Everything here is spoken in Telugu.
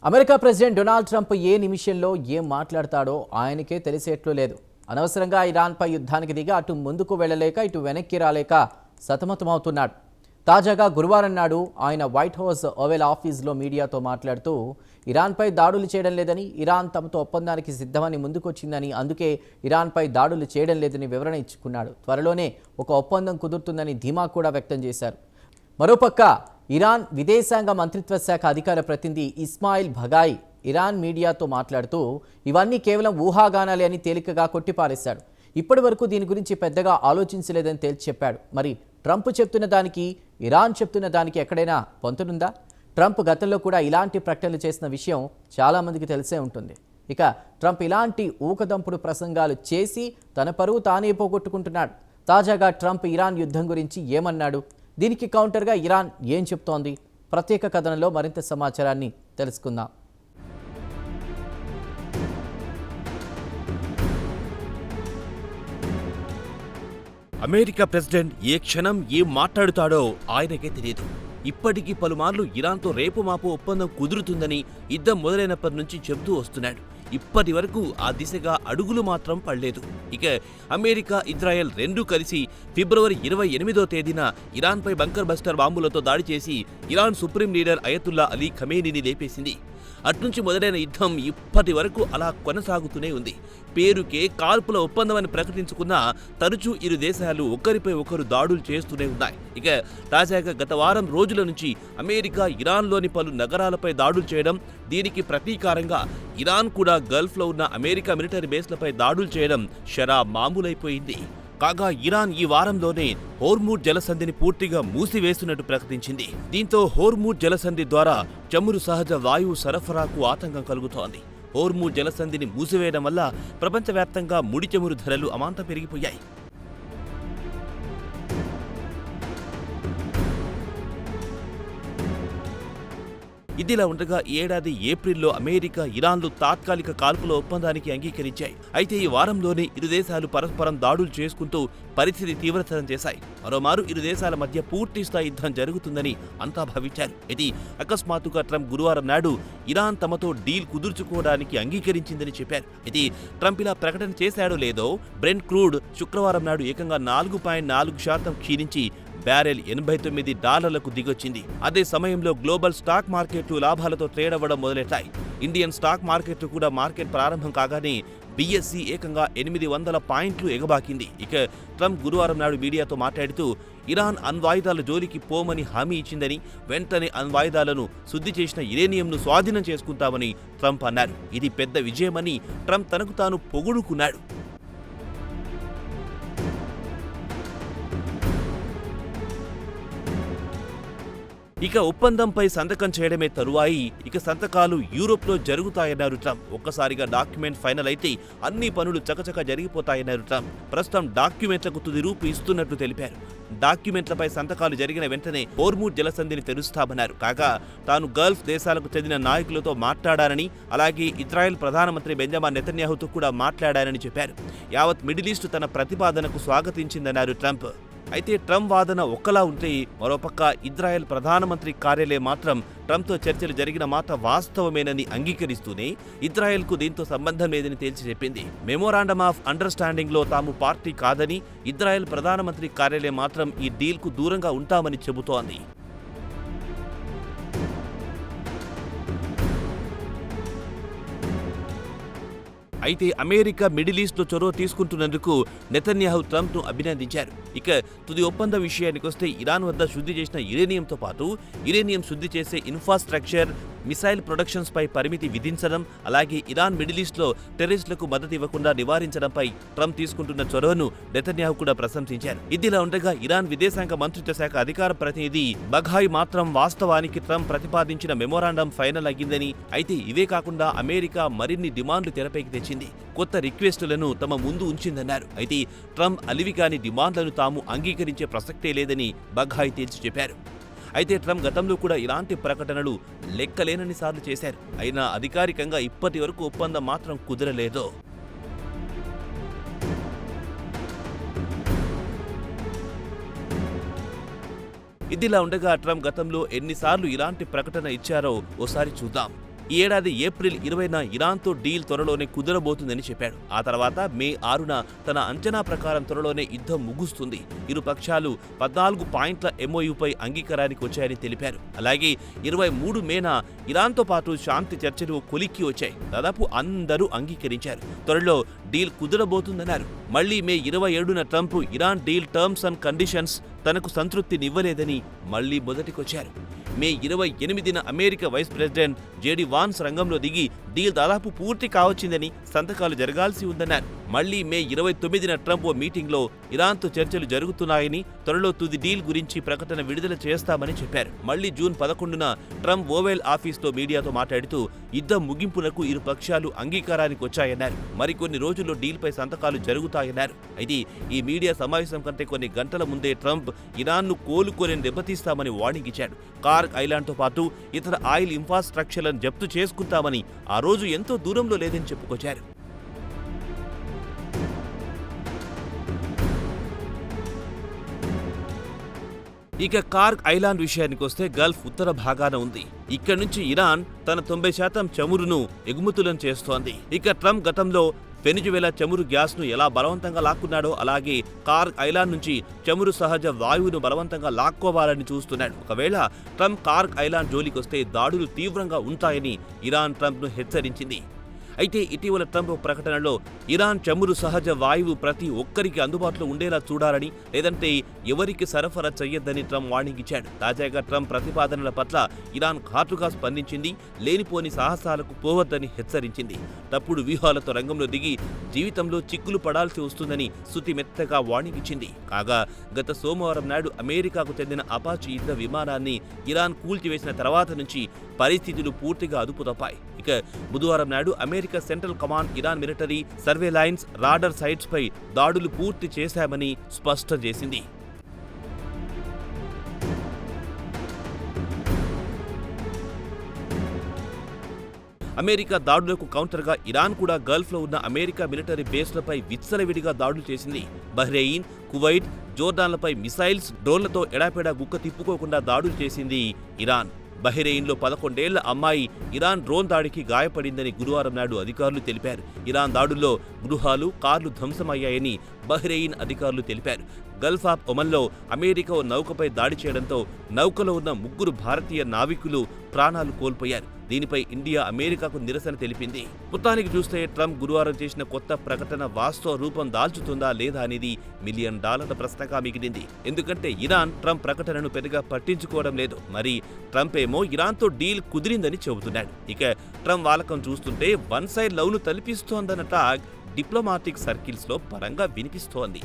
అమెరికా ప్రెసిడెంట్ డొనాల్డ్ ట్రంప్ ఏ నిమిషంలో ఏం మాట్లాడతాడో ఆయనకే తెలిసేట్లు లేదు. అనవసరంగా ఇరాన్పై యుద్ధానికి దిగి అటు ముందుకు వెళ్ళలేక ఇటు వెనక్కి రాలేక సతమతమవుతున్నాడు. తాజాగా గురువారం నాడు ఆయన వైట్ హౌస్ ఓవెల్ ఆఫీస్లో మీడియాతో మాట్లాడుతూ ఇరాన్పై దాడులు చేయడం లేదని, ఇరాన్ తమతో ఒప్పందానికి సిద్ధమని ముందుకొచ్చిందని, అందుకే ఇరాన్పై దాడులు చేయడం లేదని వివరణ ఇచ్చుకున్నాడు. త్వరలోనే ఒక ఒప్పందం కుదురుతుందని ధీమా కూడా వ్యక్తం చేశారు. మరోపక్క ఇరాన్ విదేశాంగ మంత్రిత్వ శాఖ అధికార ప్రతినిధి ఇస్మాయిల్ బఘాయి ఇరాన్ మీడియాతో మాట్లాడుతూ ఇవన్నీ కేవలం ఊహాగానాలే అని తేలికగా కొట్టిపారేశాడు. ఇప్పటి వరకు దీని గురించి పెద్దగా ఆలోచించలేదని తేల్చి చెప్పాడు. మరి ట్రంప్ చెప్తున్న దానికి ఇరాన్ చెప్తున్న దానికి ఎక్కడైనా పొంతనుందా? ట్రంప్ గతంలో కూడా ఇలాంటి ప్రకటనలు చేసిన విషయం చాలామందికి తెలిసే ఉంటుంది. ఇక ట్రంప్ ఇలాంటి ఊకదంపుడు ప్రసంగాలు చేసి తన పరువు తానే పోగొట్టుకుంటున్నాడు. తాజాగా ట్రంప్ ఇరాన్ యుద్ధం గురించి ఏమన్నాడు? దీనికి కౌంటర్గా ఇరాన్ ఏం చెప్తోంది? ప్రత్యేక కథనంలో మరింత సమాచారాన్ని తెలుసుకుందాం. అమెరికా ప్రెసిడెంట్ ఏ క్షణం ఏం మాట్లాడుతాడో ఆయనకే తెలియదు. ఇప్పటికీ పలుమార్లు ఇరాన్తో రేపు మాపు ఒప్పందం కుదురుతుందని యుద్ధం మొదలైనప్పటి నుంచి చెబుతూ వస్తున్నాడు. ఇప్పటి వరకు ఆ దిశగా అడుగులు మాత్రం పడలేదు. ఇక అమెరికా, ఇజ్రాయెల్ రెండూ కలిసి ఫిబ్రవరి 28వ తేదీన ఇరాన్పై బంకర్ బస్టర్ బాంబులతో దాడి చేసి Iran supreme leader Ayatollah Ali ఖమేనీని లేపేసింది. అట్నుంచి మొదలైన యుద్ధం ఇప్పటి వరకు అలా కొనసాగుతూనే ఉంది. పేరుకే కాల్పుల ఒప్పందం అని ప్రకటించుకున్నా తరచూ ఇరు దేశాలు ఒకరిపై ఒకరు దాడులు చేస్తూనే ఉన్నాయి. ఇక తాజాగా గత వారం రోజుల నుంచి అమెరికా ఇరాన్లోని పలు నగరాలపై దాడులు చేయడం, దీనికి ప్రతీకారంగా ఇరాన్ కూడా గల్ఫ్లో ఉన్న అమెరికా మిలిటరీ బేస్లపై దాడులు చేయడం షరా మామూలైపోయింది. కాగా ఇరాన్ ఈ వారంలోనే హోర్ముజ్ జలసంధిని పూర్తిగా మూసివేస్తున్నట్టు ప్రకటించింది. దీంతో హోర్ముజ్ జలసంధి ద్వారా చమురు సహజ వాయువు సరఫరాకు ఆటంకం కలుగుతోంది. హోర్ముజ్ జలసంధిని మూసివేయడం వల్ల ప్రపంచవ్యాప్తంగా ముడి చమురు ధరలు అమాంతం పెరిగిపోయాయి. ఇదిలా ఉండగా ఈ ఏడాది ఏప్రిల్లో అమెరికా, ఇరాన్లు తాత్కాలిక కాల్పుల ఒప్పందానికి అంగీకరించాయి. అయితే ఈ వారంలోనే ఇరు దేశాలు పరస్పరం దాడులు చేసుకుంటూ పరిస్థితి తీవ్రతరం చేశాయి. మరోమారు ఇరు దేశాల మధ్య పూర్తి స్థాయి యుద్ధం జరుగుతుందని అంతా భావించారు. ఇది అకస్మాత్తుగా ట్రంప్ గురువారం నాడు ఇరాన్ తమతో డీల్ కుదుర్చుకోవడానికి అంగీకరించిందని చెప్పారు. ఇది ట్రంప్ ఇలా ప్రకటన చేశాడో లేదో బ్రెంట్ క్రూడ్ శుక్రవారం నాడు ఏకంగా 4.4% క్షీణించి బ్యారెల్ $89కు దిగొచ్చింది. అదే సమయంలో గ్లోబల్ స్టాక్ మార్కెట్లు లాభాలతో ట్రేడ్ అవ్వడం మొదలెట్టాయి. ఇండియన్ స్టాక్ మార్కెట్లు కూడా మార్కెట్ ప్రారంభం కాగానే BSE ఏకంగా 800 పాయింట్లు ఎగబాకింది. ఇక ట్రంప్ గురువారం నాడు మీడియాతో మాట్లాడుతూ ఇరాన్ అణ్వాయుధాల జోలికి పోమని హామీ ఇచ్చిందని, వెంటనే అణ్వాయుధాలను శుద్ధి చేసిన యురేనియంను స్వాధీనం చేసుకుంటామని ట్రంప్ అన్నారు. ఇది పెద్ద విజయమని ట్రంప్ తనకు తాను పొగుడుకున్నాడు. ఇక ఒప్పందంపై సంతకం చేయడమే తరువాయి ఇక సంతకాలు యూరోప్లో జరుగుతాయన్నారు ట్రంప్. ఒక్కసారిగా డాక్యుమెంట్ ఫైనల్ అయితే అన్ని పనులు చకచక జరిగిపోతాయన్నారు ట్రంప్. ప్రస్తుతం డాక్యుమెంట్లకు తుది రూపు ఇస్తున్నట్లు తెలిపారు. డాక్యుమెంట్లపై సంతకాలు జరిగిన వెంటనే హోర్ముజ్ జలసంధిని తెరుస్తామన్నారు. కాగా తాను గల్ఫ్ దేశాలకు చెందిన నాయకులతో మాట్లాడానని, అలాగే ఇజ్రాయెల్ ప్రధానమంత్రి బెంజమిన్ నెతన్యాహుతో కూడా మాట్లాడానని చెప్పారు. యావత్ మిడిల్ ఈస్ట్ తన ప్రతిపాదనకు స్వాగతించిందన్నారు ట్రంప్. అయితే ట్రంప్ వాదన ఒక్కలా ఉంటే మరోపక్క ఇజ్రాయెల్ ప్రధానమంత్రి కార్యాలయం మాత్రం ట్రంప్తో చర్చలు జరిగిన మాట వాస్తవమేనని అంగీకరిస్తూనే ఇజ్రాయెల్కు దీంతో సంబంధం లేదని తేల్చి చెప్పింది. మెమోరాండమ్ ఆఫ్ అండర్స్టాండింగ్లో తాము పార్టీ కాదని, ఇజ్రాయెల్ ప్రధానమంత్రి కార్యాలయం మాత్రం ఈ డీల్కు దూరంగా ఉంటామని చెబుతోంది. అయితే అమెరికా మిడిల్ ఈస్ట్లో చొరవ తీసుకుంటున్నందుకు నెతన్యాహు ట్రంప్ను అభినందించారు. ఇక తుది ఒప్పంద విషయానికొస్తే ఇరాన్ వద్ద శుద్ధి చేసిన యురేనియంతో పాటు యురేనియం శుద్ధి చేసే ఇన్ఫ్రాస్ట్రక్చర్, మిసైల్ ప్రొడక్షన్స్ పై పరిమితి విధించడం, అలాగే ఇరాన్ మిడిల్ ఈస్ట్లో టెర్రరిస్టులకు మద్దతు ఇవ్వకుండా నివారించడంపై ట్రంప్ తీసుకుంటున్న చొరవను నెతన్యాహు కూడా ప్రశంసించారు. ఇదిలా ఉండగా ఇరాన్ విదేశాంగ మంత్రిత్వ శాఖ అధికార ప్రతినిధి బఘాయి మాత్రం వాస్తవానికి ట్రంప్ ప్రతిపాదించిన మెమోరాండం ఫైనల్ అయ్యిందని, అయితే ఇవే కాకుండా అమెరికా మరిన్ని డిమాండ్లు తెరపైకి తెచ్చింది, కొత్త రిక్వెస్టులను తమ ముందు ఉంచిందన్నారు. అయితే ట్రంప్ అలివిగాని డిమాండ్లను తాము అంగీకరించే ప్రసక్తే లేదని బఘాయి తేల్చి చెప్పారు. అయితే ట్రంప్ గతంలో కూడా ఇలాంటి ప్రకటనలు లెక్కలేనన్ని సార్లు చేశారు. అయినా అధికారికంగా ఇప్పటి వరకు ఒప్పందం మాత్రం కుదరలేదు. ఇదిలా ఉండగా ట్రంప్ గతంలో ఎన్నిసార్లు ఇలాంటి ప్రకటన ఇచ్చారో ఓసారి చూద్దాం. ఈ ఏడాది ఏప్రిల్ 20న ఇరాన్తో డీల్ త్వరలోనే కుదరబోతుందని చెప్పాడు. ఆ తర్వాత మే 6న తన అంచనా ప్రకారం త్వరలోనే యుద్ధం ముగుస్తుంది. ఇరు పక్షాలు 14 పాయింట్ల MOUపై అంగీకారానికి వచ్చాయని తెలిపారు. అలాగే 23 మేన ఇరాన్తో పాటు శాంతి చర్చలు కొలిక్కి వచ్చాయి. దాదాపు అందరూ అంగీకరించారు. త్వరలో డీల్ కుదరబోతుందన్నారు. మళ్లీ మే 27న Trump Iran deal terms and conditions తనకు సంతృప్తినివ్వలేదని మళ్లీ మొదటికొచ్చారు. మే 28న America vice president JD Vance రంగంలో దిగి డీల్ దాదాపు పూర్తి కావచ్చిందని, సంతకాలు జరగాల్సి ఉందన్నారు. మళ్లీ మే 29న ట్రంప్ ఓ మీటింగ్లో ఇరాన్తో చర్చలు జరుగుతున్నాయని, త్వరలో తుది డీల్ గురించి ప్రకటన విడుదల చేస్తామని చెప్పారు. మళ్లీ జూన్ 11న ట్రంప్ ఓవెల్ ఆఫీస్లో మీడియాతో మాట్లాడుతూ యుద్ధం ముగింపునకు ఇరు పక్షాలు అంగీకారానికి వచ్చాయన్నారు. మరికొన్ని రోజుల్లో డీల్పై సంతకాలు జరుగుతాయన్నారు. అయితే ఈ మీడియా సమావేశం కంటే కొన్ని గంటల ముందే ట్రంప్ ఇరాన్ను కోలుకొని దెబ్బతీస్తామని వార్నింగ్ ఇచ్చాడు. కార్గ్ ఐలాండ్తో పాటు ఇతర ఆయిల్ ఇన్ఫ్రాస్ట్రక్చర్లను జప్తు చేసుకుంటామని, ఆ రోజు ఎంతో దూరంలో లేదని చెప్పుకొచ్చారు. ఇక కార్గ్ ఐలాండ్ విషయానికి వస్తే గల్ఫ్ ఉత్తర భాగాన ఉంది. ఇక్కడి నుంచి ఇరాన్ తన 90% చమురును ఎగుమతులను చేస్తోంది. ఇక ట్రంప్ గతంలో వెనిజువెలా చమురు గ్యాస్ను ఎలా బలవంతంగా లాక్కున్నాడో అలాగే కార్గ్ ఐలాండ్ నుంచి చమురు సహజ వాయువును బలవంతంగా లాక్కోవాలని చూస్తున్నాడు. ఒకవేళ ట్రంప్ కార్గ్ ఐలాండ్ జోలికొస్తే దాడులు తీవ్రంగా ఉంటాయని ఇరాన్ ట్రంప్ను హెచ్చరించింది. అయితే ఇటీవల ట్రంప్ ప్రకటనలో ఇరాన్ చమురు సహజ వాయువు ప్రతి ఒక్కరికి అందుబాటులో ఉండేలా చూడాలని, లేదంటే ఎవరికి సరఫరా చెయ్యొద్దని ట్రంప్ వార్నింగ్ ఇచ్చాడు. తాజాగా ట్రంప్ ప్రతిపాదనల పట్ల ఇరాన్ ఘాటుగా స్పందించింది. లేనిపోని సాహసాలకు పోవద్దని హెచ్చరించింది. తప్పుడు వ్యూహాలతో రంగంలో దిగి జీవితంలో చిక్కులు పడాల్సి వస్తుందని సుతిమెత్తగా వార్నింగ్ ఇచ్చింది. కాగా గత సోమవారం నాడు అమెరికాకు చెందిన అపాచీ యుద్ధ విమానాన్ని ఇరాన్ కూల్చివేసిన తర్వాత నుంచి పరిస్థితులు పూర్తిగా అదుపు తప్పాయి. ఇక బుధవారం నాడు America central command Iran military surveillance radar sites పై దాడులు పూర్తి చేశామని స్పష్టం చేసింది. అమెరికా దాడులకు కౌంటర్గా ఇరాన్ కూడా గల్ఫ్లో ఉన్న అమెరికా మిలిటరీ బేస్లపై విచ్చలవిడిగా దాడులు చేసింది. బహ్రెయిన్, కువైట్, జోర్డాన్లపై మిసైల్స్, డ్రోన్లతో ఎడాపెడా గుక్క తిప్పుకోకుండా దాడులు చేసింది ఇరాన్. బహ్రెయిన్లో 11 ఏళ్ల అమ్మాయి ఇరాన్ డ్రోన్ దాడికి గాయపడిందని గురువారం నాడు అధికారులు తెలిపారు. ఇరాన్ దాడుల్లో గృహాలు, కార్లు ధ్వంసమయ్యాయని బహ్రెయిన్ అధికారులు తెలిపారు. గల్ఫ్ ఆఫ్ ఒమన్లో అమెరికా ఓ నౌకపై దాడి చేయడంతో నౌకలో ఉన్న 3 భారతీయ నావికులు ప్రాణాలు కోల్పోయారు. దీనిపై ఇండియా అమెరికాకు నిరసన తెలిపింది. మొత్తానికి చూస్తే ట్రంప్ గురువారం చేసిన కొత్త ప్రకటన వాస్తవ రూపం దాల్చుతుందా లేదా అనేది $1 మిలియన్ ప్రశ్నగా మిగిలింది. ఎందుకంటే ఇరాన్ ట్రంప్ ప్రకటనను పెద్దగా పట్టించుకోవడం లేదు. మరి ట్రంప్ ఏమో ఇరాన్తో డీల్ కుదిరిందని చెబుతున్నాడు. ఇక ట్రంప్ వాలకం చూస్తుంటే వన్ సైడ్ లవ్ను తలిపిస్తోందన్న టాక్ డిప్లొమాటిక్ సర్కిల్స్లో బలంగా వినిపిస్తోంది.